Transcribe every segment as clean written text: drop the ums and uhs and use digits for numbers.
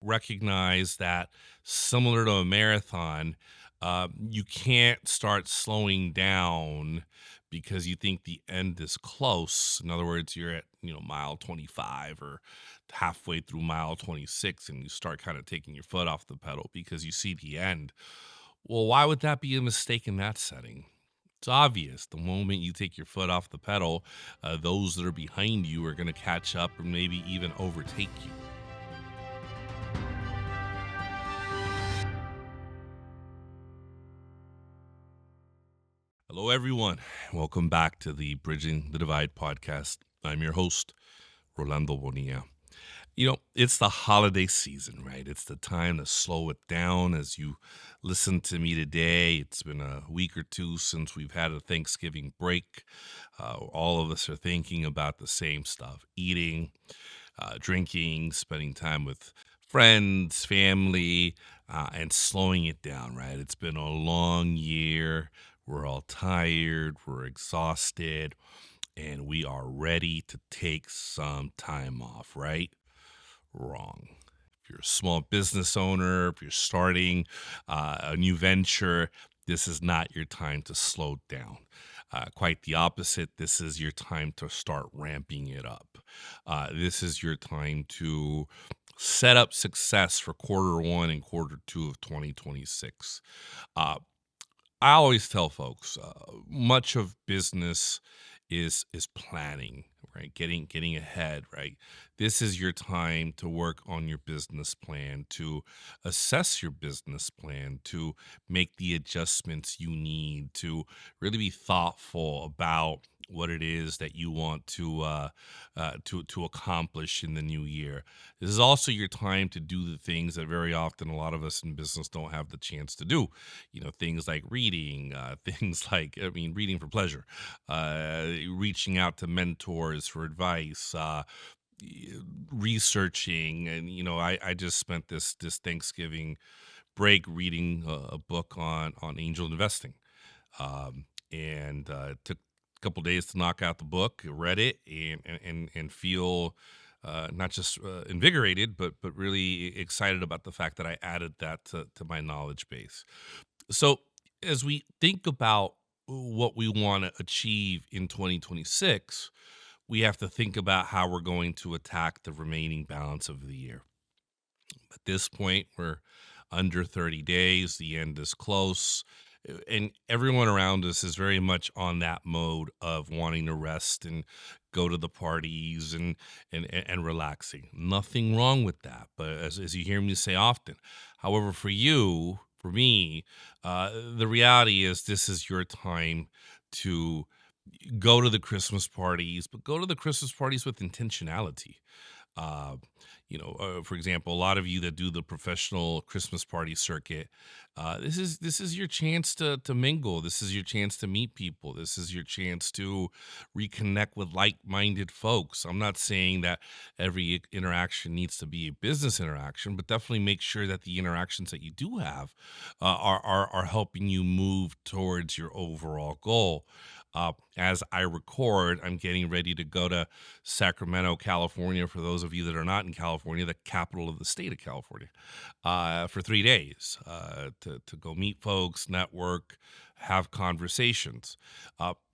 recognize that similar to a marathon, you can't start slowing down because you think the end is close. In other words, you're at, mile 25 or halfway through mile 26 and you start kind of taking your foot off the pedal because you see the end. Well, why would that be a mistake in that setting? It's obvious. The moment you take your foot off the pedal, those that are behind you are going to catch up or maybe even overtake you. Hello, everyone. Welcome back to the Bridging the Divide podcast. I'm your host, Rolando Bonilla. It's the holiday season, right? It's the time to slow it down as you listen to me today. It's been a week or two since we've had a Thanksgiving break. All of us are thinking about the same stuff: eating, drinking, spending time with friends, family, and slowing it down, right? It's been a long year. We're all tired, we're exhausted, and we are ready to take some time off, right? Wrong. If you're a small business owner, if you're starting a new venture, this is not your time to slow down. Quite the opposite. This is your time to start ramping it up. This is your time to set up success for quarter one and quarter two of 2026. Uh, I always tell folks, much of business is planning, right? Getting ahead, right? This is your time to work on your business plan, to assess your business plan, to make the adjustments you need, to really be thoughtful about what it is that you want to accomplish in the new year. This is also your time to do the things that very often a lot of us in business don't have the chance to do. Things like reading, reading for pleasure, reaching out to mentors for advice, researching. And I just spent this Thanksgiving break reading a book on angel investing, and it took a couple days to knock out the book. Read it and feel not just invigorated, but really excited about the fact that I added that to my knowledge base. So as we think about what we want to achieve in 2026, we have to think about how we're going to attack the remaining balance of the year. At this point, we're under 30 days, the end is close, and everyone around us is very much on that mode of wanting to rest and go to the parties and relaxing. Nothing wrong with that, but as you hear me say often, however, for me, the reality is this is your time to go to the Christmas parties, but go to the Christmas parties with intentionality. Uh, for example, a lot of you that do the professional Christmas party circuit, this is your chance to mingle. This is your chance to meet people. This is your chance to reconnect with like-minded folks. I'm not saying that every interaction needs to be a business interaction, but definitely make sure that the interactions that you do have are helping you move towards your overall goal. As I record, I'm getting ready to go to Sacramento, California. For those of you that are not in California, the capital of the state of California, for 3 days to go meet folks, network, have conversations.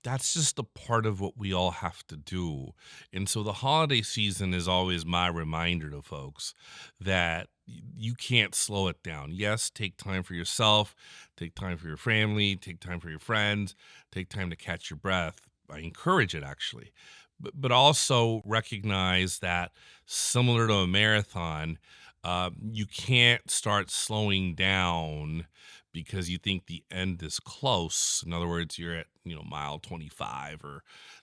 That's just a part of what we all have to do. And so the holiday season is always my reminder to folks that you can't slow it down. Yes, take time for yourself, take time for your family, take time for your friends, take time to catch your breath. I encourage it actually. But also recognize that similar to a marathon, you can't start slowing down because you think the end is close. In other words, you're at, mile 25 or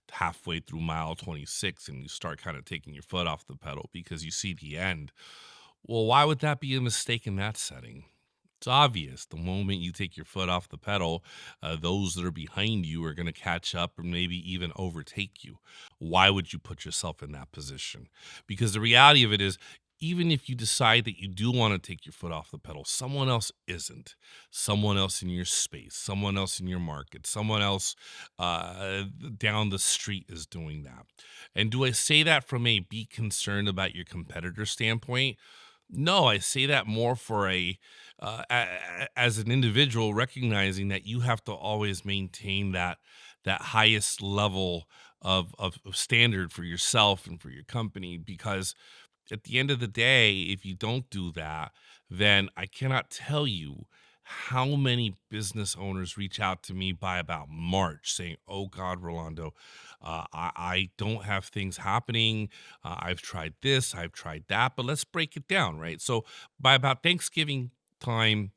halfway through mile 26 and you start kind of taking your foot off the pedal because you see the end. Well, why would that be a mistake in that setting? It's obvious. The moment you take your foot off the pedal, those that are behind you are going to catch up or maybe even overtake you. Why would you put yourself in that position? Because the reality of it is, even if you decide that you do want to take your foot off the pedal, someone else isn't. Someone else in your space, someone else in your market, someone else down the street is doing that. And do I say that from a be concerned about your competitor standpoint? No, I say that more for as an individual, recognizing that you have to always maintain that highest level of standard for yourself and for your company, because at the end of the day, if you don't do that, then I cannot tell you how many business owners reach out to me by about March saying, "Oh God, Rolando, I don't have things happening. I've tried this, I've tried that, but let's break it down," right? So by about Thanksgiving time,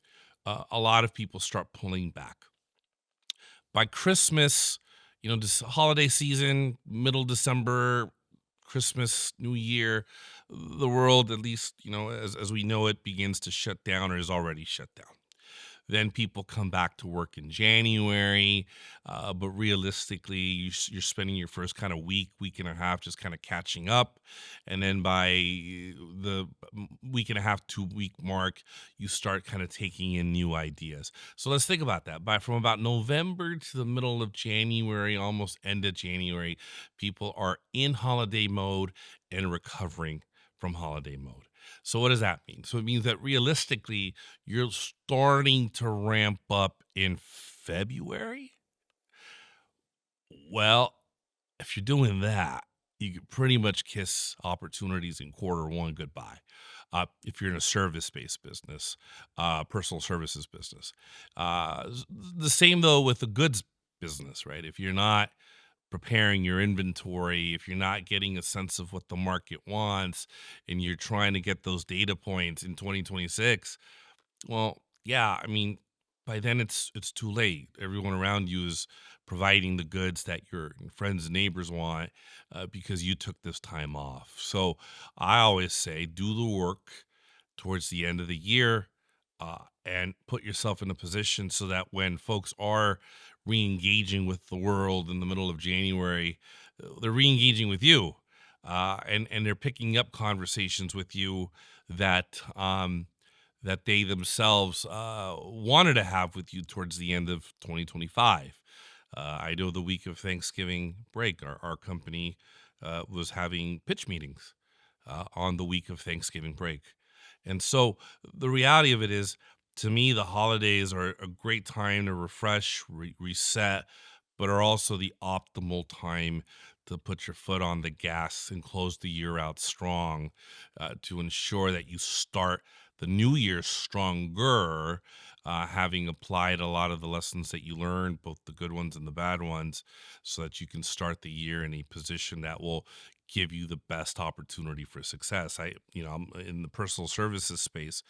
a lot of people start pulling back. By Christmas, this holiday season, middle December, Christmas, New Year, the world, at least, as we know it, begins to shut down or is already shut down. Then people come back to work in January, but realistically, you're spending your first kind of week and a half just kind of catching up. And then by the week and a half, 2 week mark, you start kind of taking in new ideas. So let's think about that. From about November to the middle of January, almost end of January, people are in holiday mode and recovering from holiday mode. So what does that mean? So it means that realistically, you're starting to ramp up in February. Well, if you're doing that, you could pretty much kiss opportunities in quarter one goodbye. If you're in a service-based business, personal services business, the same though with the goods business, right? If you're not preparing your inventory, if you're not getting a sense of what the market wants, and you're trying to get those data points in 2026, well, yeah, I mean, by then it's too late. Everyone around you is providing the goods that your friends and neighbors want, because you took this time off. So I always say, do the work towards the end of the year, and put yourself in a position so that when folks are re-engaging with the world in the middle of January, they're re-engaging with you, and they're picking up conversations with you that they themselves wanted to have with you towards the end of 2025. I know the week of Thanksgiving break, our company was having pitch meetings on the week of Thanksgiving break. And so the reality of it is, to me, the holidays are a great time to refresh, reset, but are also the optimal time to put your foot on the gas and close the year out strong, to ensure that you start the new year stronger, having applied a lot of the lessons that you learned, both the good ones and the bad ones, so that you can start the year in a position that will give you the best opportunity for success. I'm in the personal services space.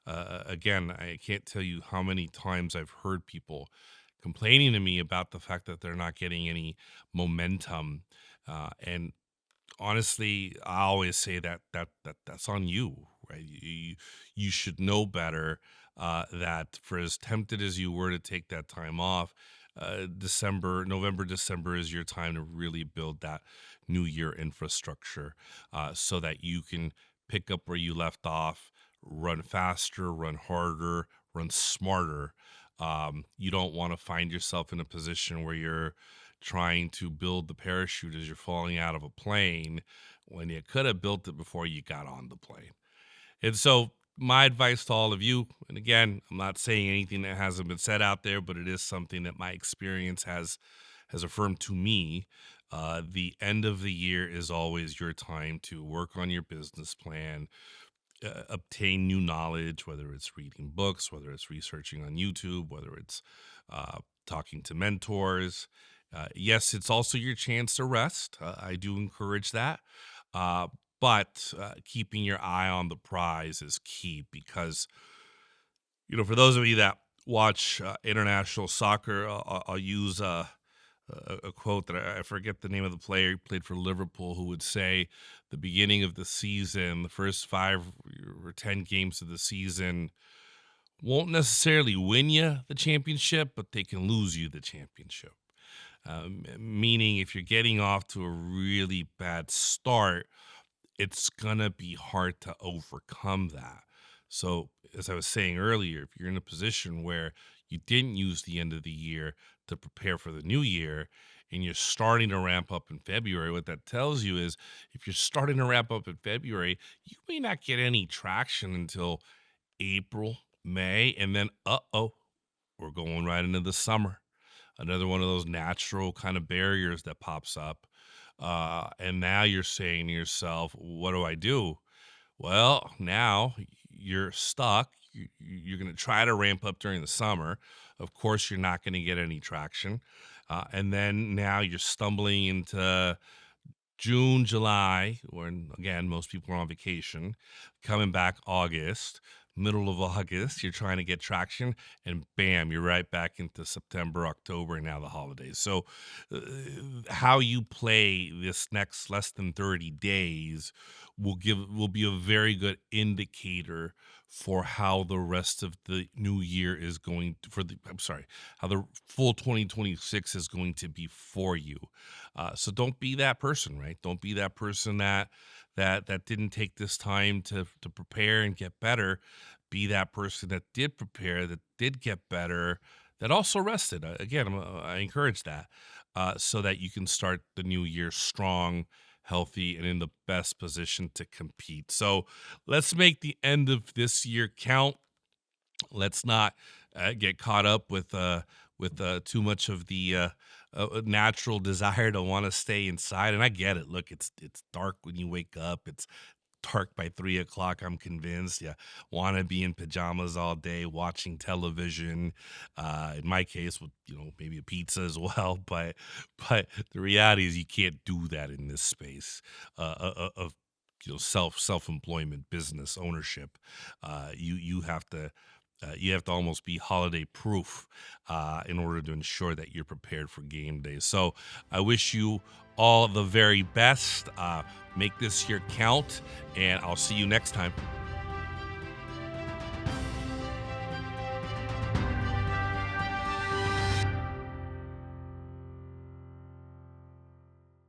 Again, I can't tell you how many times I've heard people complaining to me about the fact that they're not getting any momentum. And honestly, I always say that's on you, right? You should know better. That for as tempted as you were to take that time off, November, December is your time to really build that new year infrastructure, so that you can pick up where you left off, run faster, run harder, run smarter. You don't want to find yourself in a position where you're trying to build the parachute as you're falling out of a plane when you could have built it before you got on the plane. And so, my advice to all of you, and again, I'm not saying anything that hasn't been said out there, but it is something that my experience has affirmed to me. The end of the year is always your time to work on your business plan, obtain new knowledge, whether it's reading books, whether it's researching on YouTube, whether it's talking to mentors. Yes, it's also your chance to rest. I do encourage that. Uh, but keeping your eye on the prize is key, because, for those of you that watch international soccer, I'll use a quote that I forget the name of the player. He played for Liverpool, who would say, the beginning of the season, the first 5 or 10 games of the season won't necessarily win you the championship, but they can lose you the championship. Meaning, if you're getting off to a really bad start, it's gonna be hard to overcome that. So, as I was saying earlier, if you're in a position where you didn't use the end of the year to prepare for the new year, and you're starting to ramp up in February, what that tells you is if you're starting to ramp up in February, you may not get any traction until April, May, and then we're going right into the summer. Another one of those natural kind of barriers that pops up. And now you're saying to yourself, what do I do? Well, now you're stuck. You're going to try to ramp up during the summer. Of course, you're not going to get any traction. And then now you're stumbling into June, July, when again, most people are on vacation, coming back August, middle of August, you're trying to get traction, and bam, you're right back into September, October, and now the holidays. So, uh, how you play this next less than 30 days will be a very good indicator for how the rest of the new year is going to, I'm sorry, how the full 2026 is going to be for you. So don't be that person, right? Don't be that person that didn't take this time to prepare and get better. Be that person that did prepare, that did get better, that also rested. Again, I encourage that, so that you can start the new year strong, healthy, and in the best position to compete. So let's make the end of this year count. Let's not get caught up with too much of the natural desire to want to stay inside. And I get it. Look, it's dark when you wake up. It's dark by 3 o'clock. I'm convinced. Yeah, want to be in pajamas all day, watching television. In my case, with maybe a pizza as well. But the reality is you can't do that in this space of self-employment, business ownership. You have to. You have to almost be holiday proof in order to ensure that you're prepared for game day. So I wish you all the very best. Make this year count, and I'll see you next time.